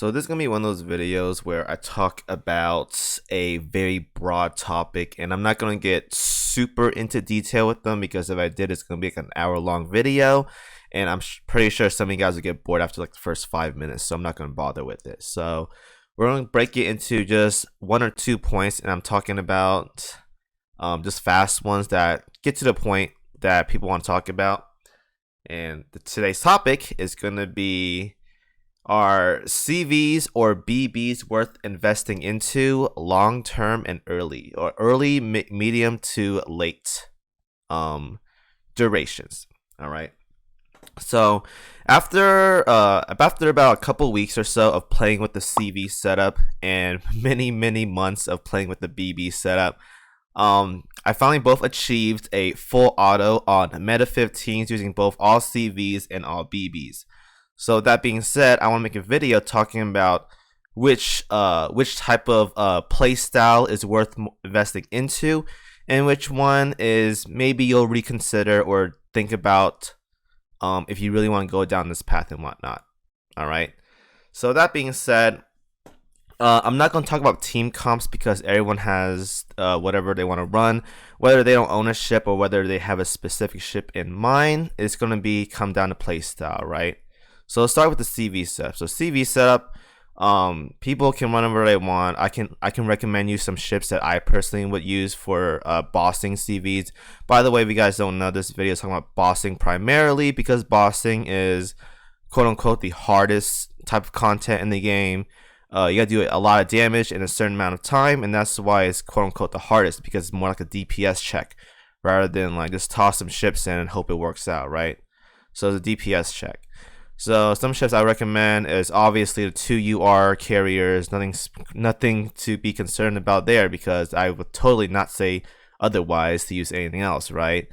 So this is going to be one of those videos where I talk about a very broad topic, and I'm not going to get super into detail with them, because if I did, it's going to be like an hour-long video, and I'm pretty sure some of you guys will get bored after like the first 5 minutes, so I'm not going to bother with it. So we're going to break it into just 1 or 2 points, and I'm talking about just fast ones that get to the point that people want to talk about. And today's topic is going to be, are CVs or BBs worth investing into long term and early, or early, medium to late durations? All right. So after about a couple weeks or so of playing with the CV setup and many months of playing with the BB setup, I finally both achieved a full auto on meta 15s using both all CVs and all BBs. So that being said, I want to make a video talking about which type of play style is worth investing into, and which one is maybe you'll reconsider or think about if you really want to go down this path and whatnot. All right. So that being said, I'm not going to talk about team comps, because everyone has whatever they want to run, whether they don't own a ship or whether they have a specific ship in mind. It's going to come down to play style, right? So let's start with the CV setup. So CV setup, people can run whatever they want. I can recommend you some ships that I personally would use for bossing CVs. By the way, if you guys don't know, this video is talking about bossing primarily, because bossing is quote unquote the hardest type of content in the game. You gotta do a lot of damage in a certain amount of time, and that's why it's quote unquote the hardest, because it's more like a DPS check rather than like just toss some ships in and hope it works out, right? So it's a DPS check. So some ships I recommend is obviously the 2 UR carriers. Nothing to be concerned about there, because I would totally not say otherwise to use anything else, right?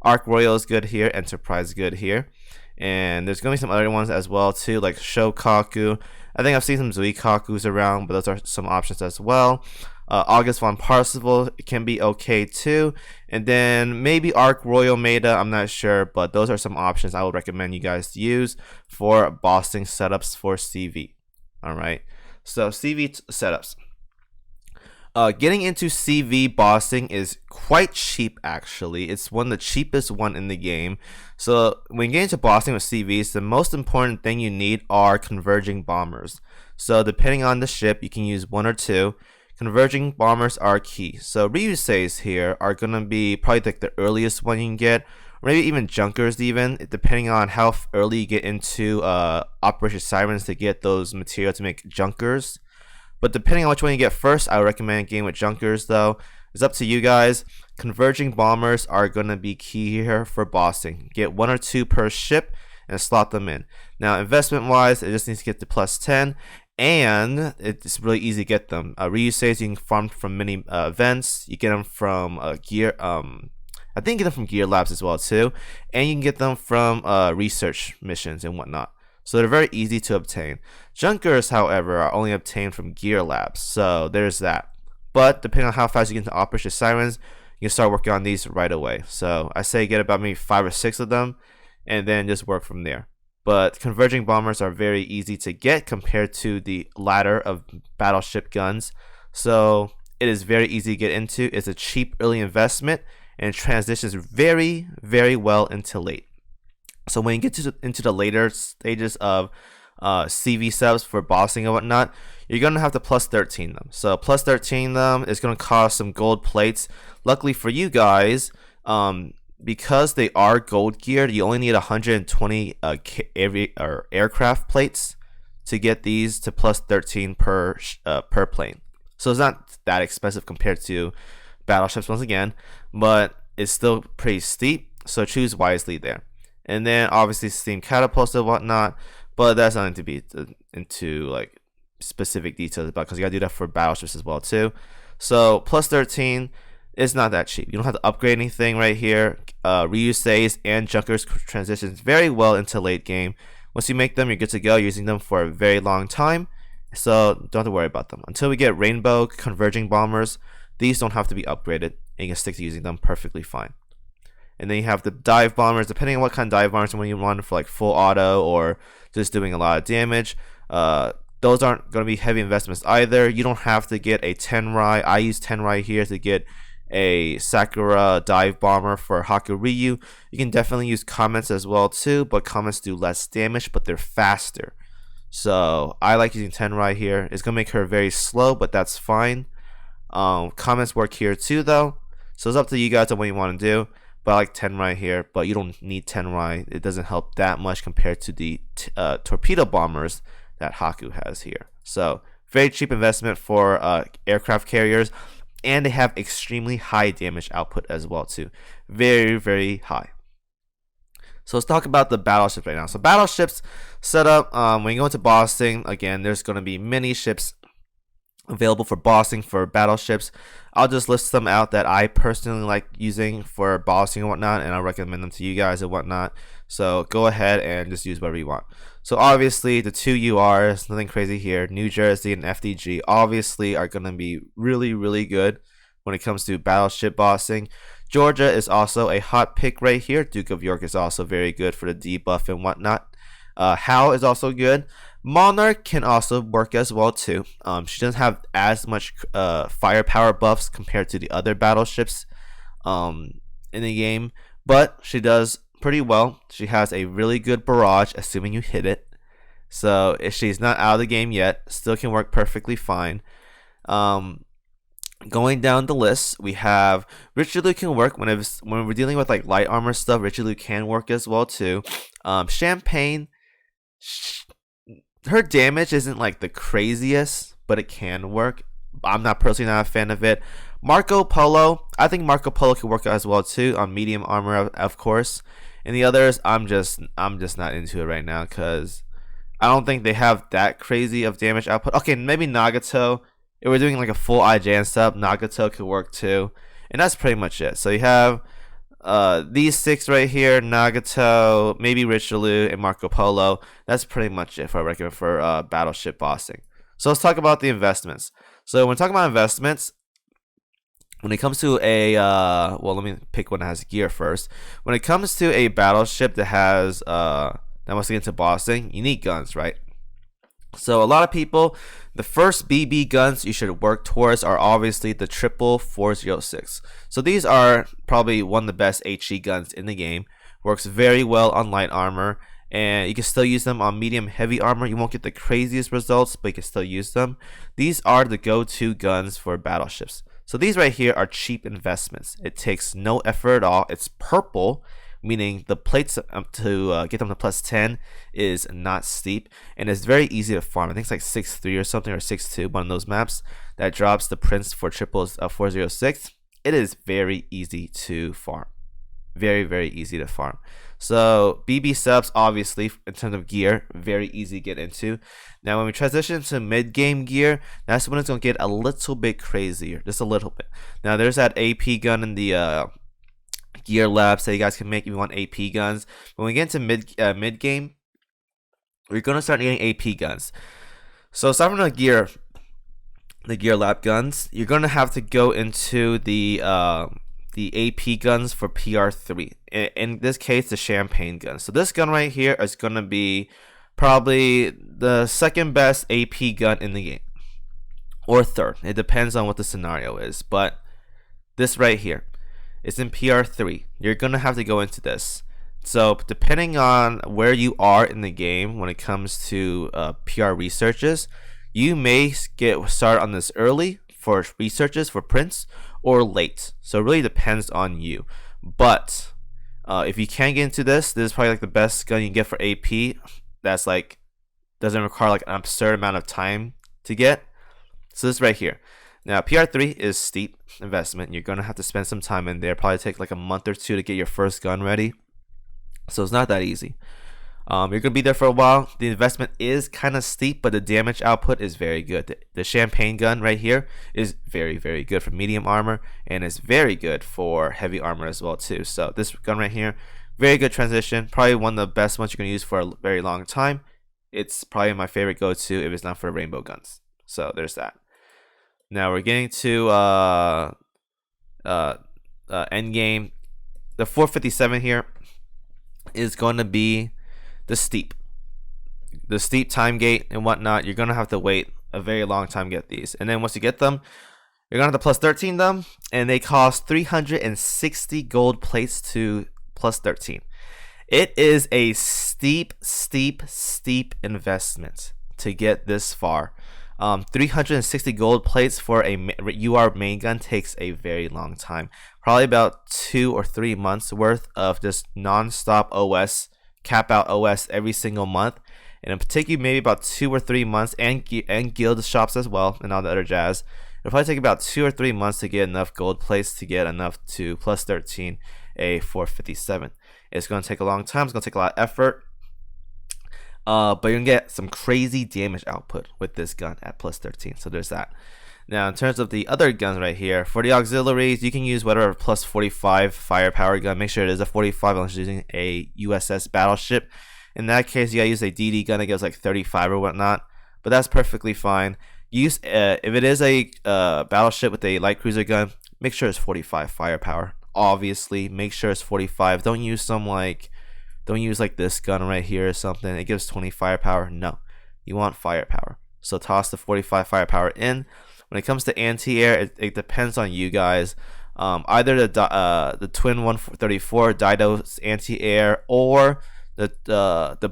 Arc Royal is good here, Enterprise is good here, and there's gonna be some other ones as well too, like Shokaku. I think I've seen some Zuikakus around, but those are some options as well. August von Parzival can be okay too, and then maybe Arc Royal Meta, I'm not sure, but those are some options I would recommend you guys to use for bossing setups for CV. All right, so CV setups. Getting into CV bossing is quite cheap, actually. It's one of the cheapest one in the game. So when you get into bossing with CVs, the most important thing you need are converging bombers. So depending on the ship, you can use 1 or 2. Converging bombers are key. So Ryuseis here are going to be probably like the earliest one you can get, or maybe even Junkers even, depending on how early you get into Operation Sirens to get those materials to make Junkers. But depending on which one you get first, I would recommend getting with Junkers though. It's up to you guys. Converging bombers are going to be key here for bossing. Get 1 or 2 per ship and slot them in. Now investment wise, it just needs to get to plus 10. And it's really easy to get them. Ryuseis you can farm from many events. You get them from gear. I think you get them from Gear Labs as well too, and you can get them from research missions and whatnot. So they're very easy to obtain. Junkers, however, are only obtained from Gear Labs, so there's that. But depending on how fast you get into Operation Sirens, you can start working on these right away. So I say get about maybe 5 or 6 of them, and then just work from there. But converging bombers are very easy to get compared to the ladder of battleship guns. So it is very easy to get into. It's a cheap early investment, and it transitions very well into late. So when you get into the later stages of CV subs for bossing and whatnot, you're going to have to plus 13 them. So plus 13 them is going to cost some gold plates. Luckily for you guys, because they are gold geared, you only need 120 aircraft plates to get these to plus 13 per plane. So it's not that expensive compared to battleships once again, but it's still pretty steep. So choose wisely there. And then obviously steam catapults and whatnot, but that's nothing to be into like specific details about, because you gotta do that for battleships as well too. So plus 13. It's not that cheap. You don't have to upgrade anything right here. Ryuseis and Junkers transitions very well into late game. Once you make them, you're good to go. You're using them for a very long time, so don't have to worry about them. Until we get Rainbow Converging Bombers, these don't have to be upgraded, and you can stick to using them perfectly fine. And then you have the dive bombers, depending on what kind of dive bombers when you run for like full auto or just doing a lot of damage. those aren't going to be heavy investments either. You don't have to get a Tenrai. I use Tenrai here to get a Sakura dive bomber for Hakuryu. You can definitely use comments as well too, but comments do less damage, but they're faster. So I like using Tenrai here. It's gonna make her very slow, but that's fine. Comments work here too though, so it's up to you guys on what you want to do. But I like Tenrai here, but you don't need Tenrai. It doesn't help that much compared to the torpedo bombers that Haku has here. So very cheap investment for aircraft carriers, and they have extremely high damage output as well too. Very, very high. So let's talk about the battleships right now. So battleships setup, when you go into bossing, again, there's going to be many ships available for bossing for battleships. I'll just list them out that I personally like using for bossing and whatnot, and I'll recommend them to you guys and whatnot. So go ahead and just use whatever you want. So obviously the two URs, nothing crazy here, New Jersey and FDG, obviously are going to be really, really good when it comes to battleship bossing. Georgia is also a hot pick right here. Duke of York is also very good for the debuff and whatnot. Hal is also good. Monarch can also work as well too. She doesn't have as much firepower buffs compared to the other battleships in the game, but she does pretty well. She has a really good barrage, assuming you hit it. So if she's not out of the game yet, still can work perfectly fine. Going down the list, we have Richelieu can work when we're dealing with like light armor stuff. Richelieu can work as well too. Champagne, her damage isn't like the craziest, but it can work. I'm not personally not a fan of it. Marco Polo, I think Marco Polo can work as well too on medium armor, of course. And the others, I'm just not into it right now because I don't think they have that crazy of damage output. Okay, maybe Nagato. If we're doing like a full IJN sub, Nagato could work too. And that's pretty much it. So you have these six right here, Nagato, maybe Richelieu, and Marco Polo. That's pretty much it for I recommend for battleship bossing. So let's talk about the investments. So when talking about investments, when it comes to a well, let me pick one that has gear first. When it comes to a battleship that has that wants to get into bossing, you need guns, right? So a lot of people, the first BB guns you should work towards are obviously the 406. So these are probably one of the best HE guns in the game. Works very well on light armor, and you can still use them on medium heavy armor. You won't get the craziest results, but you can still use them. These are the go-to guns for battleships. So these right here are cheap investments. It takes no effort at all. It's purple, meaning the plates to get them to +10 is not steep, and it's very easy to farm. I think it's like 6-3 or something, or 6-2, one of those maps that drops the prints for 406. It is very easy to farm. Very, very easy to farm. So BB subs, obviously, in terms of gear, very easy to get into. Now when we transition to mid-game gear, that's when it's going to get a little bit crazier, just a little bit. Now there's that AP gun in the gear labs that you guys can make if you want AP guns. When we get into mid game, we're gonna start getting AP guns. So aside from the gear lab guns, you're gonna have to go into the AP guns for PR3. In this case, the champagne gun. So this gun right here is gonna be probably the second best AP gun in the game, or third. It depends on what the scenario is. But this right here, it's in PR3. You're gonna have to go into this. So depending on where you are in the game when it comes to PR researches, you may get started on this early for researches for prints, or late. So it really depends on you. But if you can get into this is probably like the best gun you can get for AP. That's like doesn't require like an absurd amount of time to get. So this right here. Now, PR3 is steep investment. You're going to have to spend some time in there. Probably take like a month or two to get your first gun ready. So it's not that easy. You're going to be there for a while. The investment is kind of steep, but the damage output is very good. The champagne gun right here is very, very good for medium armor, and it's very good for heavy armor as well too. So this gun right here, very good transition. Probably one of the best ones you're going to use for a very long time. It's probably my favorite go-to if it's not for rainbow guns. So there's that. Now we're getting to end game. The 457 here is going to be the steep. the steep time gate and whatnot, you're gonna have to wait a very long time to get these. And then once you get them, you're gonna have to plus 13 them, and they cost 360 gold plates to plus 13. It is a steep investment to get this far. 360 gold plates for a UR main gun takes a very long time. Probably about 2 or 3 months worth of just non-stop OS, cap out OS every single month. And in particular, maybe about 2 or 3 months, and guild shops as well, and all the other jazz. It'll probably take about 2 or 3 months to get enough gold plates to get enough to plus 13 a 457. It's going to take a long time. It's going to take a lot of effort. But you're going to get some crazy damage output with this gun at plus 13. So there's that. Now, in terms of the other guns right here, for the auxiliaries, you can use whatever plus 45 firepower gun. Make sure it is a 45 unless you're using a USS Battleship. In that case, you got to use a DD gun that gives like 35 or whatnot. But that's perfectly fine. Use if it is a battleship with a light cruiser gun, make sure it's 45 firepower. Obviously, make sure it's 45. Don't use like this gun right here or something. It gives 20 firepower. No, you want firepower. So toss the 45 firepower in. When it comes to anti-air, it depends on you guys. Either the twin 134 Dido's anti-air or the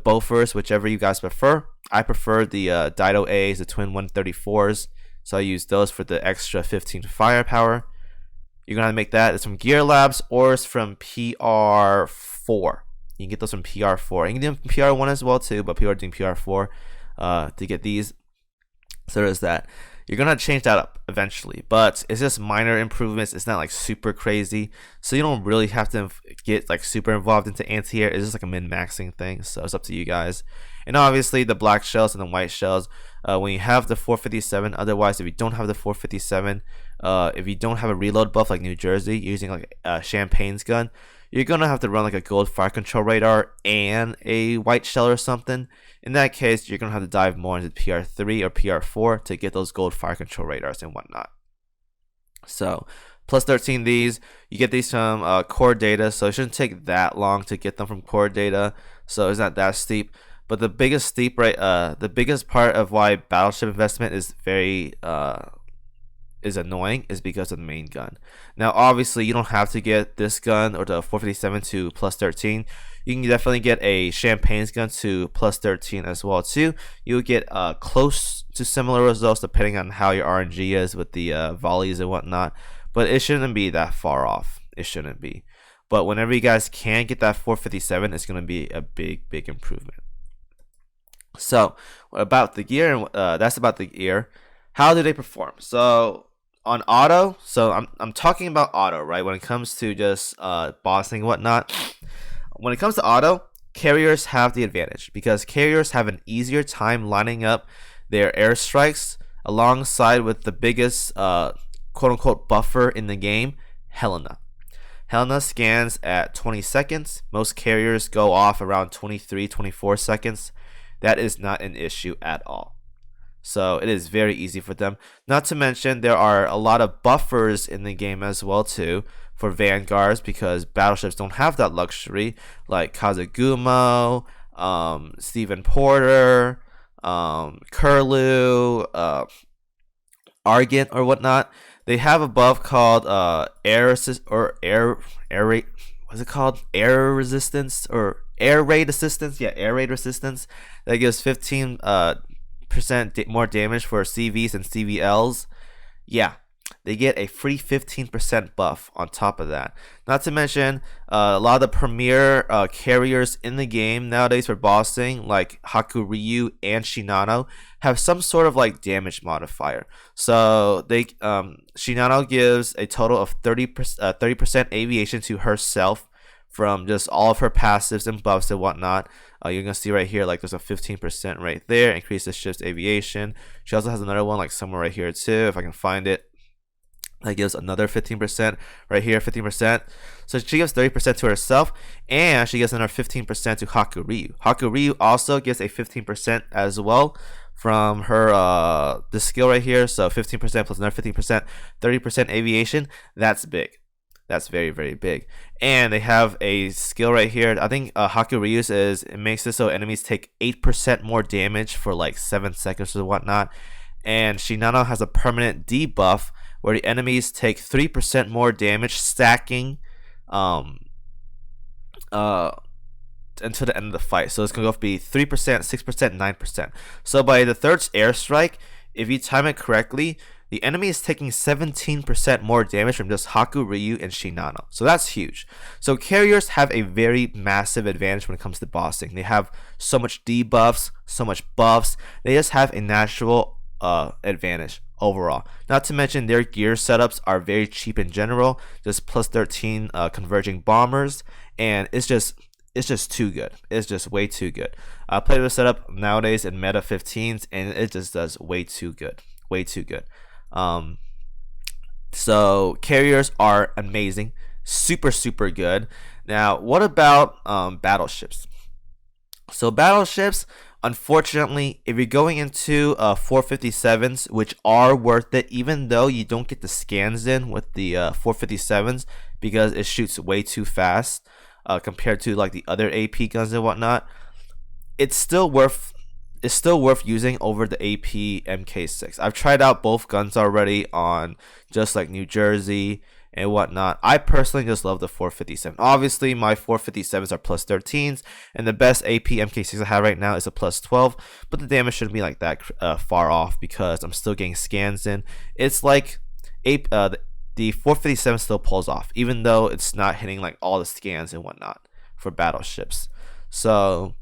Bofors, whichever you guys prefer. I prefer the Dido A's, the twin 134s, so I use those for the extra 15 firepower. You're gonna make that. It's from Gear Labs or it's from PR4. You can get those from PR4. You can do them from PR1 as well too, but people are doing PR4 to get these. So there's that. You're gonna change that up eventually, but it's just minor improvements. It's not like super crazy, so you don't really have to get like super involved into anti-air. It's just like a min-maxing thing, so it's up to you guys. And obviously the black shells and the white shells, when you have the 457. Otherwise, if you don't have the 457, if you don't have a reload buff like New Jersey, using like Champagne's gun, you're gonna have to run like a gold fire control radar and a white shell or something. In that case, you're gonna have to dive more into PR3 or PR4 to get those gold fire control radars and whatnot. So plus 13 these, you get these from core data, so it shouldn't take that long to get them from core data, so it's not that steep. But the biggest part of why Battleship investment is very is annoying is because of the main gun. Now obviously you don't have to get this gun or the 457 to plus 13. You can definitely get a Champagne's gun to plus 13 as well too. You'll get close to similar results depending on how your RNG is with the volleys and whatnot, but it shouldn't be that far off. It shouldn't be. But whenever you guys can get that 457, it's going to be a big improvement. So about the gear, that's about the gear. How do they perform? So on auto, so I'm talking about auto, right? When it comes to just bossing and whatnot, when it comes to auto, carriers have the advantage because carriers have an easier time lining up their airstrikes alongside with the biggest quote-unquote buffer in the game, Helena. Helena scans at 20 seconds. Most carriers go off around 23-24 seconds. That is not an issue at all. So it is very easy for them. Not to mention there are a lot of buffers in the game as well too for vanguards because battleships don't have that luxury, like Kazagumo, Stephen Porter, Curlew, Argent or whatnot. They have a buff called air assist or air rate. What's it called? Air resistance or air raid assistance? Yeah, air raid resistance. That gives 15% more damage for CVs and CVLs. Yeah, they get a free 15% buff on top of that. Not to mention, a lot of the premier carriers in the game nowadays for bossing, like Hakuryu and Shinano, have some sort of like damage modifier. So they Shinano gives a total of 30% aviation to herself from just all of her passives and buffs and whatnot. You're gonna see right here, like there's a 15% right there, increases ship's aviation. She also has another one like somewhere right here too, if I can find it. That gives another 15% right here, 15%. So she gives 30% to herself, and she gives another 15% to Hakuryu. Hakuryu also gives a 15% as well from her this skill right here. So 15% plus another 15%, 30% aviation. That's big. That's very, very big. And they have a skill right here. I think Hakuryu's is, it makes it so enemies take 8% more damage for like 7 seconds or whatnot. And Shinano has a permanent debuff where the enemies take 3% more damage, stacking um, uh, until the end of the fight. So it's going to go be 3%, 6%, 9%. So by the third airstrike, if you time it correctly, the enemy is taking 17% more damage from just Haku, Ryu, and Shinano. So that's huge. So carriers have a very massive advantage when it comes to bossing. They have so much debuffs, so much buffs. They just have a natural advantage overall. Not to mention their gear setups are very cheap in general. Just plus 13 converging bombers, and it's just too good. It's just way too good. I play this setup nowadays in meta 15s, and it just does way too good. Way too good. So carriers are amazing, super good. Now, what about battleships? So battleships, unfortunately, if you're going into 457s, which are worth it, even though you don't get the scans in with the 457s because it shoots way too fast compared to like the other AP guns and whatnot, it's still worth using over the AP MK6. I've tried out both guns already on just like New Jersey and whatnot. I personally just love the 457. Obviously, my 457s are plus 13s, and the best AP MK6 I have right now is a plus 12, but the damage shouldn't be like that far off because I'm still getting scans in. It's like the 457 still pulls off, even though it's not hitting like all the scans and whatnot for battleships. So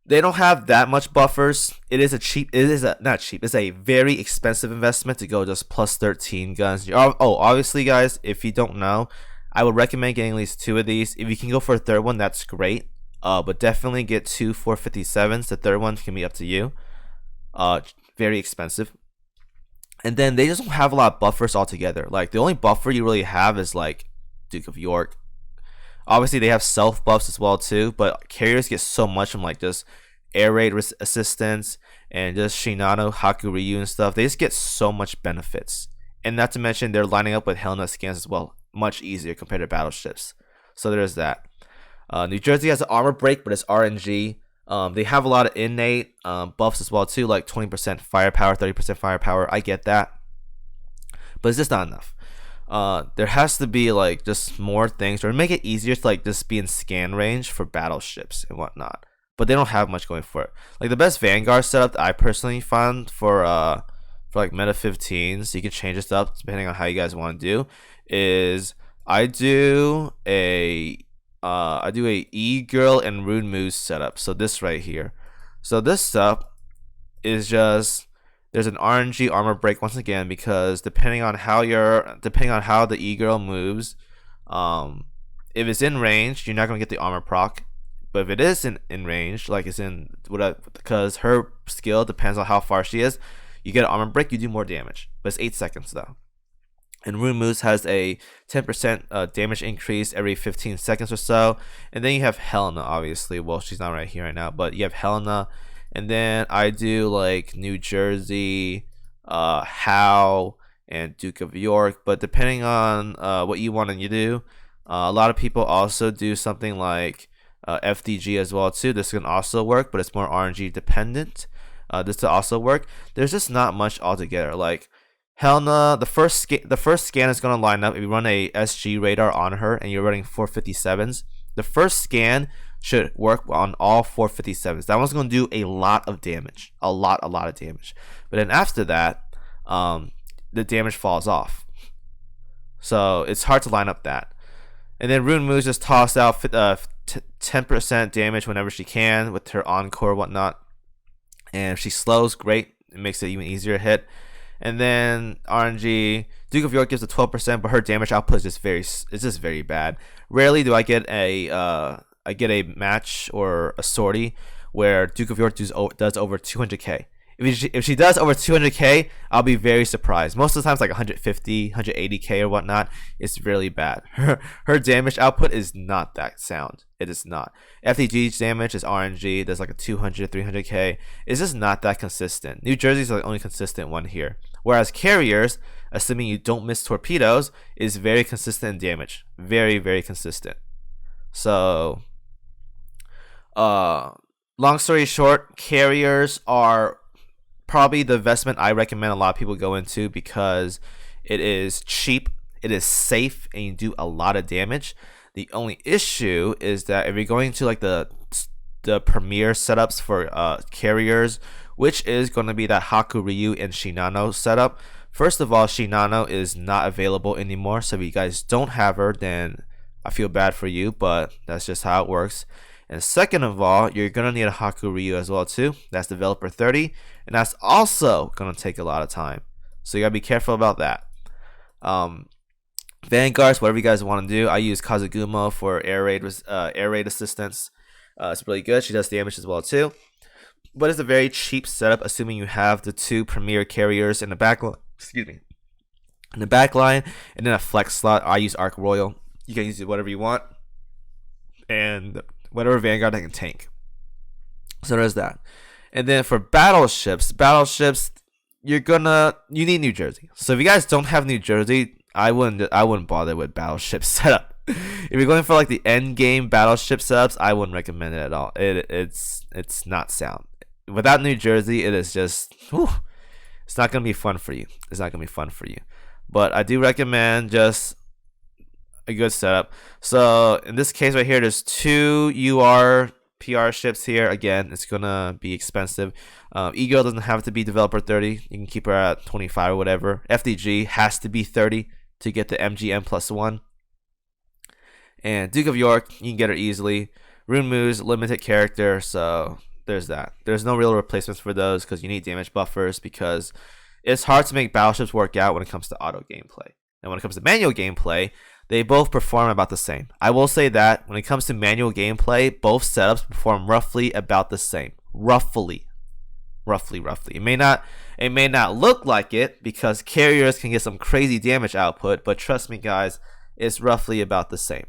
they don't have that much buffers. It's a very expensive investment to go just plus 13 guns. Obviously, guys, if you don't know, I would recommend getting at least 2 of these. If you can go for a third one, that's great. But definitely get 2 457s. The third one can be up to you. Very expensive. And then they just don't have a lot of buffers altogether. Like the only buffer you really have is like Duke of York. Obviously, they have self buffs as well too, but carriers get so much from like just air raid assistance and just Shinano, Hakuryu, and stuff. They just get so much benefits, and not to mention they're lining up with Helena scans as well, much easier compared to battleships. So there's that. New Jersey has an armor break, but it's RNG. They have a lot of innate buffs as well too, like 20% firepower, 30% firepower. I get that, but it's just not enough. There has to be like just more things or make it easier to like just be in scan range for battleships and whatnot. But they don't have much going for it. Like the best Vanguard setup that I personally found for like meta 15s, you can change this up depending on how you guys want to do, is I do a E-Girl and Rune Moose setup. So this right here. So this stuff is just, there's an RNG armor break once again because depending on how the E-Girl moves, if it's in range, you're not gonna get the armor proc. But if it is in range, like it's in because her skill depends on how far she is, you get an armor break, you do more damage. But it's 8 seconds though. And Rune Moose has a 10% damage increase every 15 seconds or so. And then you have Helena, obviously. Well, she's not right here right now, but you have Helena. And then I do like New Jersey, Howe, and Duke of York. But depending on what you want to do, a lot of people also do something like FDG as well too. This can also work, but it's more RNG dependent. This will also work. There's just not much altogether. Like Helena, the first scan is going to line up. If you run a SG radar on her and you're running 457s, the first scan should work on all 457s. That one's going to do a lot of damage, a lot of damage. But then after that, the damage falls off. So it's hard to line up that. And then Rune Moose just toss out 10% damage whenever she can with her encore and whatnot. And if she slows, great. It makes it even easier to hit. And then RNG, Duke of York gives a 12%, but her damage output is just very bad. Rarely do I get a match or a sortie where Duke of York does over 200k. If she does over 200k, I'll be very surprised. Most of the time it's like 150, 180k or whatnot. It's really bad. Her damage output is not that sound. It is not. FTG's damage is RNG. There's like a 200, 300k. It's just not that consistent. New Jersey's the only consistent one here, Whereas carriers, assuming you don't miss torpedoes, is very consistent in damage. Very, very consistent. So, long story short, carriers are probably the investment I recommend a lot of people go into because it is cheap, it is safe, and you do a lot of damage. The only issue is that if you're going to like the premier setups for carriers, which is going to be that Hakuryu and Shinano setup. First of all, Shinano is not available anymore, so if you guys don't have her, then I feel bad for you, but that's just how it works. And second of all, you're going to need a Hakuryu as well too. That's developer 30, and that's also going to take a lot of time. So you got to be careful about that. Vanguards, whatever you guys want to do. I use Kazugumo for air raid assistance. It's really good. She does damage as well too. But it's a very cheap setup, assuming you have the 2 premier carriers in the back. Excuse me. In the back line, and then a flex slot. I use Arc Royal. You can use it whatever you want, and whatever Vanguard that can tank. So there's that. And then for battleships, you need New Jersey. So if you guys don't have New Jersey, I wouldn't bother with battleship setup. If you're going for like the end game battleship setups, I wouldn't recommend it at all. It's not sound. Without New Jersey, it is just it's not gonna be fun for you. It's not gonna be fun for you. But I do recommend just a good setup. So in this case right here, there's 2 UR PR ships here. Again, it's gonna be expensive. E-Girl doesn't have to be developer 30. You can keep her at 25 or whatever. FDG has to be 30 to get the MGM+1. And Duke of York, you can get her easily. Rune Moo's limited character, so there's that. There's no real replacements for those because you need damage buffers, because it's hard to make battleships work out when it comes to auto gameplay. And when it comes to manual gameplay, they both perform about the same. I will say that when it comes to manual gameplay, both setups perform roughly about the same. Roughly. It may not look like it because carriers can get some crazy damage output, but trust me guys, it's roughly about the same.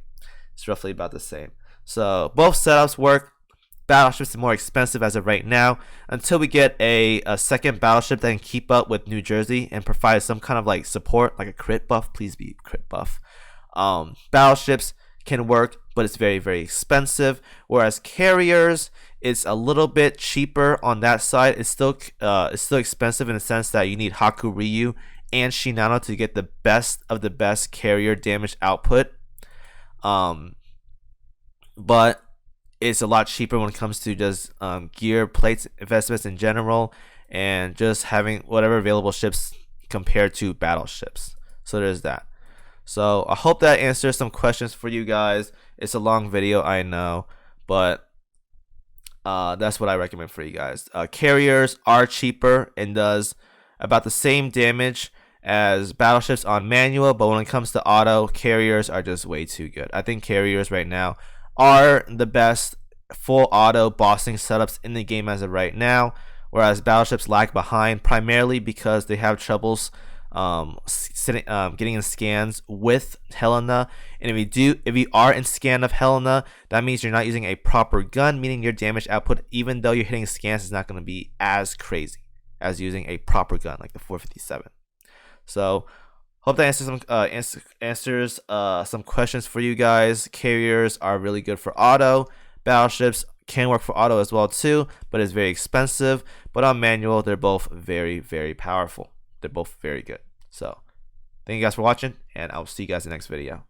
So both setups work. Battleships are more expensive as of right now until we get a second battleship that can keep up with New Jersey and provide some kind of like support, like a crit buff. Please be crit buff. Battleships can work, but it's very, very expensive. Whereas carriers, it's a little bit cheaper on that side. It's still expensive in the sense that you need Hakuryu and Shinano to get the best of the best carrier damage output. But it's a lot cheaper when it comes to just gear, plates, investments in general, and just having whatever available ships compared to battleships. So there's that. So I hope that answers some questions for you guys. It's a long video, I know, but that's what I recommend for you guys. Carriers are cheaper and does about the same damage as battleships on manual, but when it comes to auto, carriers are just way too good. I think carriers right now are the best full auto bossing setups in the game as of right now, whereas battleships lag behind primarily because they have troubles getting in scans with Helena. And if you are in scan of Helena, that means you're not using a proper gun, meaning your damage output, even though you're hitting scans, is not going to be as crazy as using a proper gun like the 457. So hope that answers some questions for you guys. Carriers are really good for auto. Battleships can work for auto as well too, but it's very expensive. But on manual, they're both very, very powerful. They're both very good. So thank you guys for watching, and I'll see you guys in the next video.